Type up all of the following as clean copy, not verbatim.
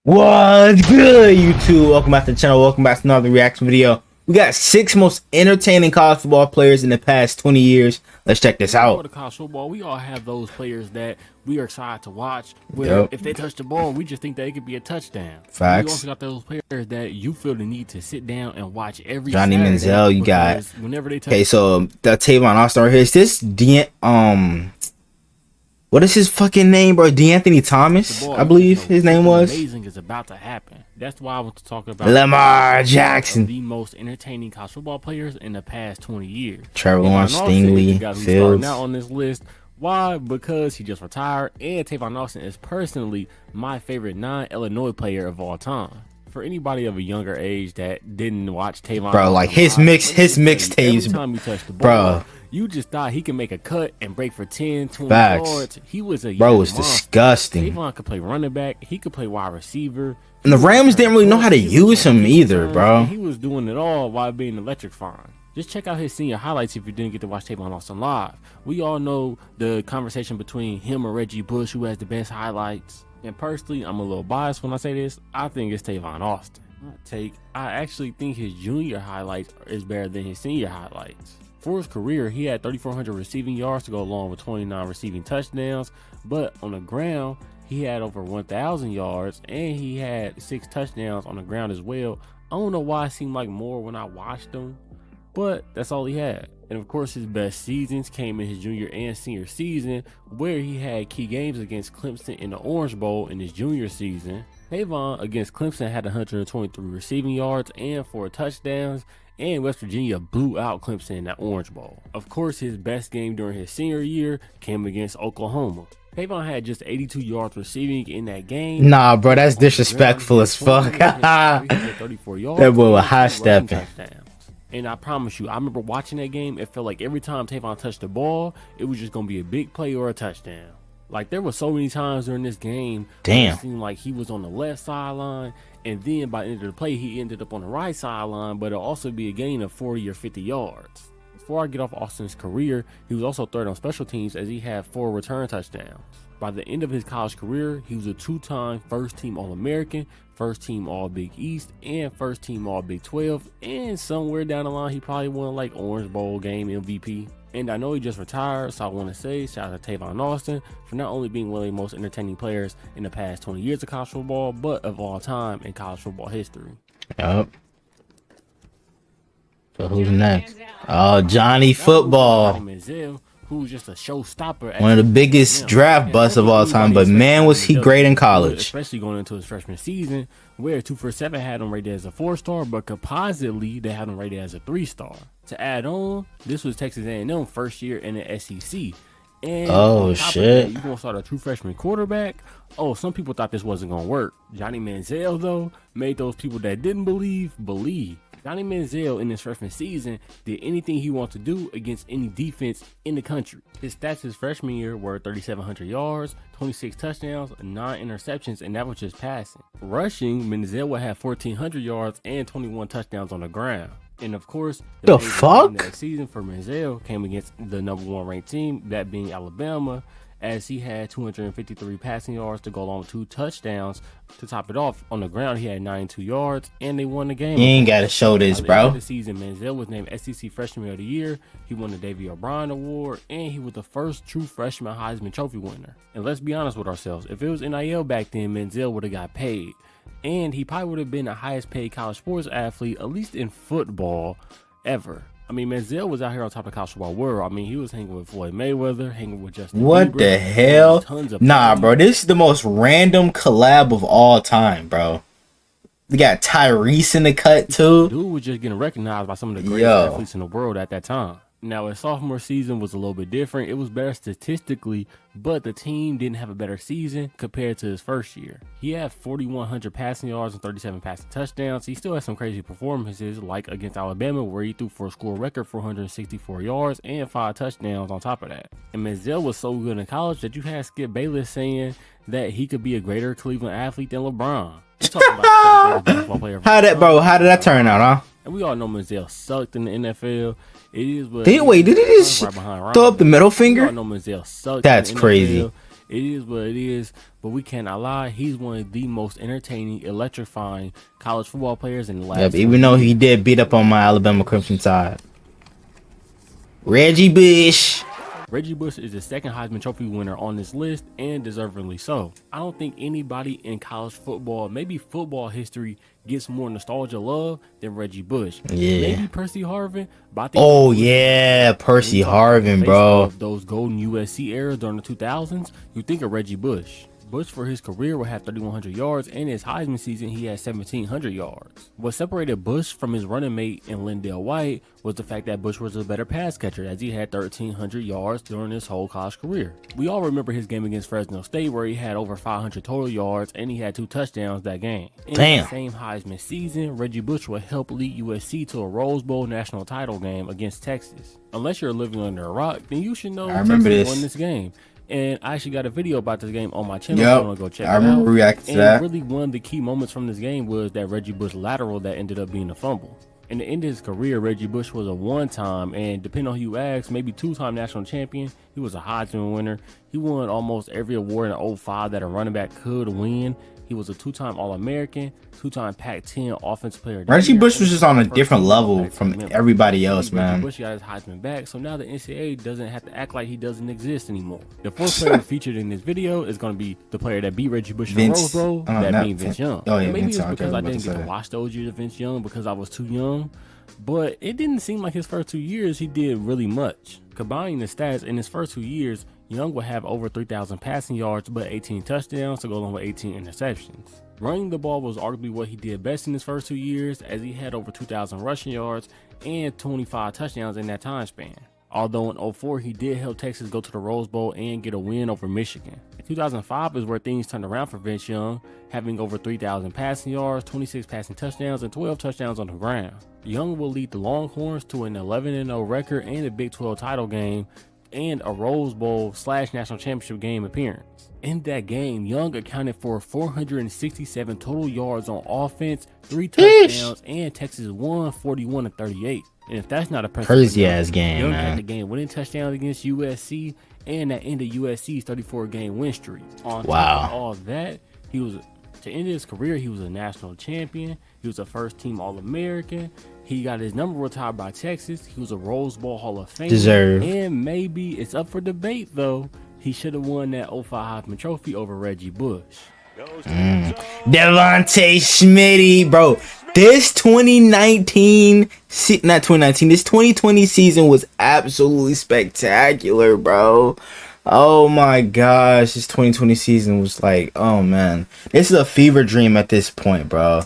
What's good, YouTube? Welcome back to the channel. Welcome back to another reaction video. We got 6 most entertaining college football players in the past 20 years. Let's check this out. For the college football, we all have those players that we are excited to watch. Where if they touch the ball, we just think that it could be a touchdown. Facts. We also got those players that you feel the need to sit down and watch every Johnny Saturday Manziel, you got. Whenever they touch. Okay, so the Tavon Austin right here. Is this what is his fucking name, bro? D'Anthony Thomas, I believe his name was. Amazing is about to happen. That's why I want to talk about Lamar Jackson, the most entertaining college football players in the past 20 years. Trevor Lawrence, Stingley, Fields. Now on this list. Why? Because he just retired, and Tavon Austin is personally my favorite non-Illinois player of all time. For anybody of a younger age that didn't watch Tavon, bro, like his mixtapes, time he touched the ball, bro, you just thought he could make a cut and break for 10, 20 Facts. yards. He was a bro, it's disgusting. Tavon could play running back. He could play wide receiver. And the Rams didn't really know how to use him either, bro. He was doing it all while being electrifying. Just check out his senior highlights if you didn't get to watch Tavon Austin live. We all know the conversation between him and Reggie Bush, who has the best highlights. And personally, I'm a little biased when I say this. I think it's Tavon Austin. I actually think his junior highlights is better than his senior highlights. For his career, he had 3,400 receiving yards to go along with 29 receiving touchdowns. But on the ground, he had over 1,000 yards and he had 6 touchdowns on the ground as well. I don't know why it seemed like more when I watched him, but that's all he had. And of course, his best seasons came in his junior and senior season, where he had key games against Clemson in the Orange Bowl in his junior season. Tavon against Clemson had 123 receiving yards and 4 touchdowns, and West Virginia blew out Clemson in that Orange Bowl. Of course, his best game during his senior year came against Oklahoma. Tavon had just 82 yards receiving in that game. Nah, bro, that's disrespectful as fuck. That boy was high stepping. And I promise you, I remember watching that game, it felt like every time Tavon touched the ball, it was just going to be a big play or a touchdown. Like, there were so many times during this game, it seemed like he was on the left sideline, and then by the end of the play, he ended up on the right sideline, but it'll also be a gain of 40 or 50 yards. Before I get off Austin's career, he was also third on special teams as he had 4 return touchdowns. By the end of his college career, he was a 2-time first-team All-American, first-team All-Big East, and first-team All-Big 12, and somewhere down the line, he probably won like Orange Bowl game MVP. And I know he just retired, so I want to say shout out to Tavon Austin for not only being one of the most entertaining players in the past 20 years of college football, but of all time in college football history. Yup. So who's next? Oh, Johnny Football. Johnny Manziel, who's just a showstopper. One of the biggest draft busts of all time, but man, was he great in college. Especially going into his freshman season, where 247 had him rated as a 4-star, but compositely they had him rated as a 3-star. To add on, this was Texas A&M first year in the SEC. And oh shit, you gonna start a true freshman quarterback? Oh, some people thought this wasn't gonna work. Johnny Manziel though made those people that didn't believe. Johnny Manziel in his freshman season did anything he wanted to do against any defense in the country. His stats his freshman year were 3,700 yards, 26 touchdowns, 9 interceptions, and that was just passing. Rushing, Manziel would have 1,400 yards and 21 touchdowns on the ground. And of course, the fuck that season for Manziel came against the #1 ranked team, that being Alabama, as he had 253 passing yards to go along with 2 touchdowns. To top it off, on the ground he had 92 yards, and they won the game. You ain't gotta show this, bro. The season, Manziel was named SEC Freshman of the Year. He won the Davey O'Brien Award, and he was the first true freshman Heisman Trophy winner. And let's be honest with ourselves, if it was NIL back then, Manziel would have got paid. And he probably would have been the highest paid college sports athlete, at least in football, ever. I mean, Manziel was out here on top of the college football world. I mean, he was hanging with Floyd Mayweather, hanging with Justin Bieber. What the hell? Nah, bro, this is the most random collab of all time, bro. We got Tyrese in the cut, too. Dude was just getting recognized by some of the greatest athletes in the world at that time. Now, his sophomore season was a little bit different. It was better statistically, but the team didn't have a better season compared to his first year. He had 4,100 passing yards and 37 passing touchdowns. He still had some crazy performances, like against Alabama, where he threw for a school record 464 yards and 5 touchdowns on top of that. And Manziel was so good in college that you had Skip Bayless saying that he could be a greater Cleveland athlete than LeBron. How did that turn out, huh? And we all know Manziel sucked in the NFL. It is what did he just throw up the middle finger? Manziel sucked. That's crazy. It is what it is, but we cannot lie. He's one of the most entertaining, electrifying college football players in the last. Yep, even though he did beat up on my Alabama Crimson Tide. Reggie Bush. Reggie Bush is the second Heisman Trophy winner on this list, and deservedly so. I don't think anybody in college football, maybe football history, gets more nostalgia love than Reggie Bush. Yeah. Maybe Percy Harvin, but I think Oh yeah, Percy Harvin, bro. Of those golden USC eras during the 2000s, you think of Reggie Bush. Bush for his career will have 3,100 yards, and his Heisman season he had 1,700 yards. What separated Bush from his running mate in Lindell White was the fact that Bush was a better pass catcher, as he had 1,300 yards during his whole college career. We all remember his game against Fresno State, where he had over 500 total yards and he had 2 touchdowns that game. In the same Heisman season, Reggie Bush would help lead USC to a Rose Bowl national title game against Texas. Unless you're living under a rock, then you should know Texas won this game. And I actually got a video about this game on my channel. If you want to go check it out. I remember reacting to that. Really, one of the key moments from this game was that Reggie Bush lateral that ended up being a fumble. In the end of his career, Reggie Bush was a one-time, and depending on who you ask, maybe 2-time national champion. He was a Heisman winner. He won almost every award in 05 that a running back could win. He was a 2-time All-American, 2-time Pac-10 Offensive Player of the Year. Reggie Bush was just on a different level from everybody else, man. Reggie Bush got his Heisman back, so now the NCAA doesn't have to act like he doesn't exist anymore. The fourth player featured in this video is going to be the player that beat Reggie Bush in the Rose Bowl, that being Vince Young. Oh yeah, maybe Vince it's because I didn't get to watch those years of Vince Young because I was too young, but it didn't seem like his first 2 years he did really much. Combining the stats, in his first 2 years, Young would have over 3,000 passing yards, but 18 touchdowns to go along with 18 interceptions. Running the ball was arguably what he did best in his first 2 years, as he had over 2,000 rushing yards and 25 touchdowns in that time span. Although in 04 he did help Texas go to the Rose Bowl and get a win over Michigan. In 2005 is where things turned around for Vince Young, having over 3,000 passing yards, 26 passing touchdowns, and 12 touchdowns on the ground. Young will lead the Longhorns to an 11-0 record and a Big 12 title game, and a Rose Bowl / national championship game appearance. In that game, Young accounted for 467 total yards on offense, 3 touchdowns, and Texas won 41-38. And if that's not a crazy ass game, Young man. had the game-winning touchdown against USC, and that ended USC's 34-game win streak. On top of all that, he was, to end his career, he was a national champion. He was a first-team All-American. He got his number retired by Texas. He was a Rose Bowl Hall of Fame. Deserved. And maybe it's up for debate, though. He should have won that 05 Heisman Trophy over Reggie Bush. Devontae Smitty, bro. This 2020 season was absolutely spectacular, bro. Oh my gosh, this 2020 season was like, oh man, this is a fever dream at this point, bro.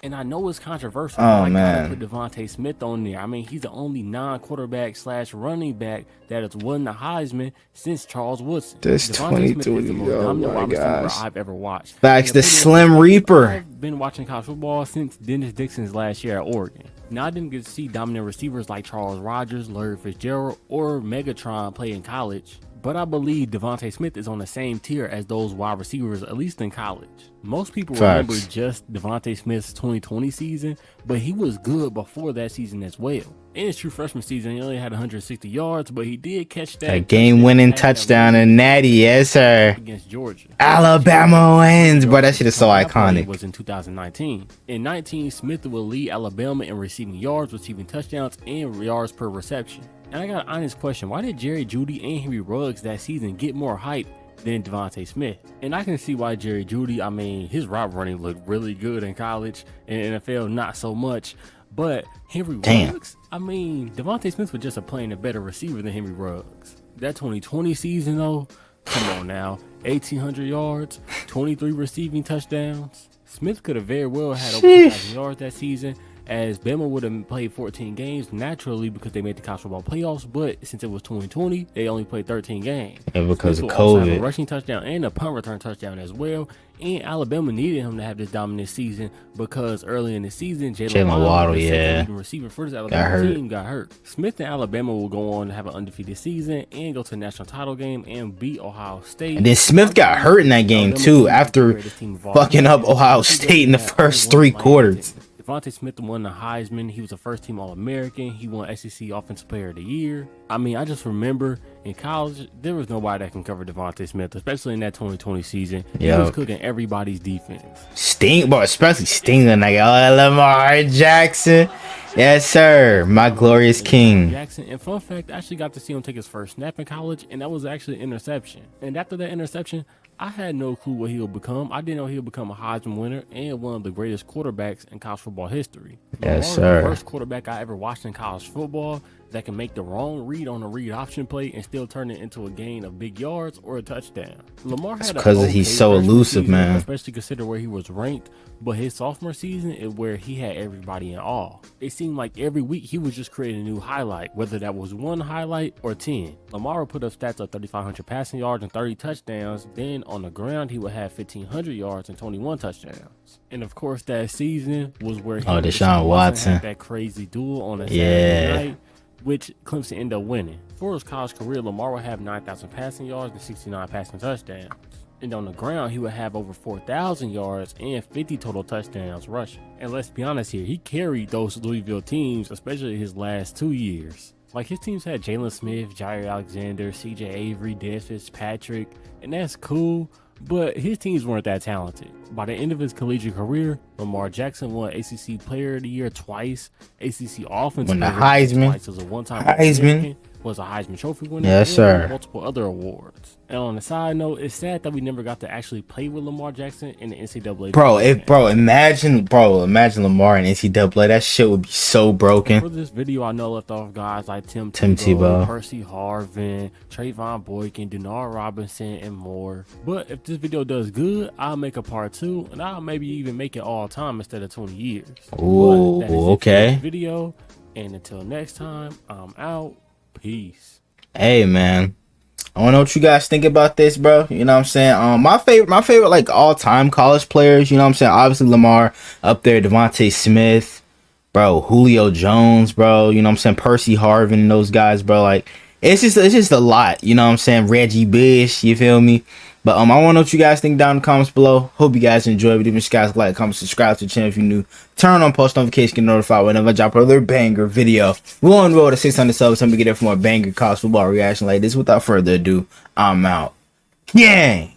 And I know it's controversial. Oh man, put Devontae Smith on there. I mean, he's the only non-quarterback / running back that has won the Heisman since Charles Woodson. This 2020, oh my gosh, I've ever watched. Facts, the Slim Reaper. I've been watching college football since Dennis Dixon's last year at Oregon. Now I didn't get to see dominant receivers like Charles Rogers, Larry Fitzgerald, or Megatron play in college, but I believe Devontae Smith is on the same tier as those wide receivers, at least in college. Most people remember just Devontae Smith's 2020 season, but he was good before that season as well. In his true freshman season, he only had 160 yards, but he did catch that game-winning touchdown in Natty, yes sir, against Georgia. Alabama wins, bro. That shit is so iconic. Was in 2019. In 19, Smith will lead Alabama in receiving yards, receiving touchdowns, and yards per reception. And I got an honest question: why did Jerry Jeudy and Henry Ruggs that season get more hype than Devontae Smith? And I can see why Jerry Jeudy, I mean, his route running looked really good in college, and NFL not so much. But Henry Ruggs, I mean, Devontae Smith was just playing a better receiver than Henry Ruggs. That 2020 season, though, come on now, 1,800 yards, 23 receiving touchdowns. Smith could have very well had over 2,000 yards that season, as Bama would have played 14 games naturally because they made the college football playoffs, but since it was 2020, they only played 13 games. And because Smith of COVID. Have a rushing touchdown and a punt return touchdown as well. And Alabama needed him to have this dominant season because early in the season, Jalen Waddle, the receiver for this Alabama team, got hurt. Smith and Alabama will go on to have an undefeated season and go to the national title game and beat Ohio State. And then Smith got hurt in that game too after fucking up Ohio State in the first 3 quarters. Devontae Smith won the Heisman. He was a first-team All-American. He won SEC Offensive Player of the Year. I mean, I just remember in college, there was nobody that can cover Devontae Smith, especially in that 2020 season. He was cooking everybody's defense. Especially stinging like, oh, Lamar Jackson. Yes, sir. My glorious king. Jackson. And fun fact, I actually got to see him take his first snap in college, and that was actually an interception. And after that interception, I had no clue what he would become. I didn't know he would become a Heisman winner and one of the greatest quarterbacks in college football history. Yes, Lamar, sir. The first quarterback I ever watched in college football that can make the wrong read on a read option play and still turn it into a gain of big yards or a touchdown. Lamar had because he's so elusive, man. Especially consider where he was ranked. But his sophomore season is where he had everybody in awe. It seemed like every week he was just creating a new highlight, whether that was one highlight or 10. Lamar would put up stats of 3,500 passing yards and 30 touchdowns. Then on the ground, he would have 1,500 yards and 21 touchdowns. And of course, that season was where he and Deshaun Watson had that crazy duel on a Saturday night, which Clemson ended up winning. For his college career, Lamar would have 9,000 passing yards and 69 passing touchdowns. And on the ground, he would have over 4,000 yards and 50 total touchdowns rushing. And let's be honest here, he carried those Louisville teams, especially his last 2 years. Like, his teams had Jalen Smith, Jair Alexander, CJ Avery, Des Fitzpatrick, and that's cool, but his teams weren't that talented. By the end of his collegiate career, Lamar Jackson won ACC Player of the Year twice, ACC Offensive Player Heisman twice as a one-time Heisman. Was a Heisman Trophy winner, yes, sir. Multiple other awards. And on the side note, it's sad that we never got to actually play with Lamar Jackson in the NCAA. Imagine Lamar in NCAA. That shit would be so broken. For this video, I know left off guys like Tim Tebow, Percy Harvin, Trayvon Boykin, Denard Robinson, and more. But if this video does good, I'll make a part 2, and I'll maybe even make it all time instead of 20 years. Ooh, okay. Video, and until next time, I'm out. Peace. Hey, man, I want to know what you guys think about this, bro. You know what I'm saying? My favorite like all-time college players, you know what I'm saying? Obviously Lamar up there, Devontae Smith, bro, Julio Jones, bro, you know what I'm saying? Percy Harvin and those guys, bro. Like, it's just a lot, you know what I'm saying? Reggie Bush, you feel me? But I want to know what you guys think down in the comments below. Hope you guys enjoy. If you guys like, comment, subscribe to the channel if you're new. Turn on post notifications, get notified whenever I drop another banger video. We're on the road to 600 subs. So I'm gonna get there for more banger college football reaction like this. Without further ado, I'm out. Gang.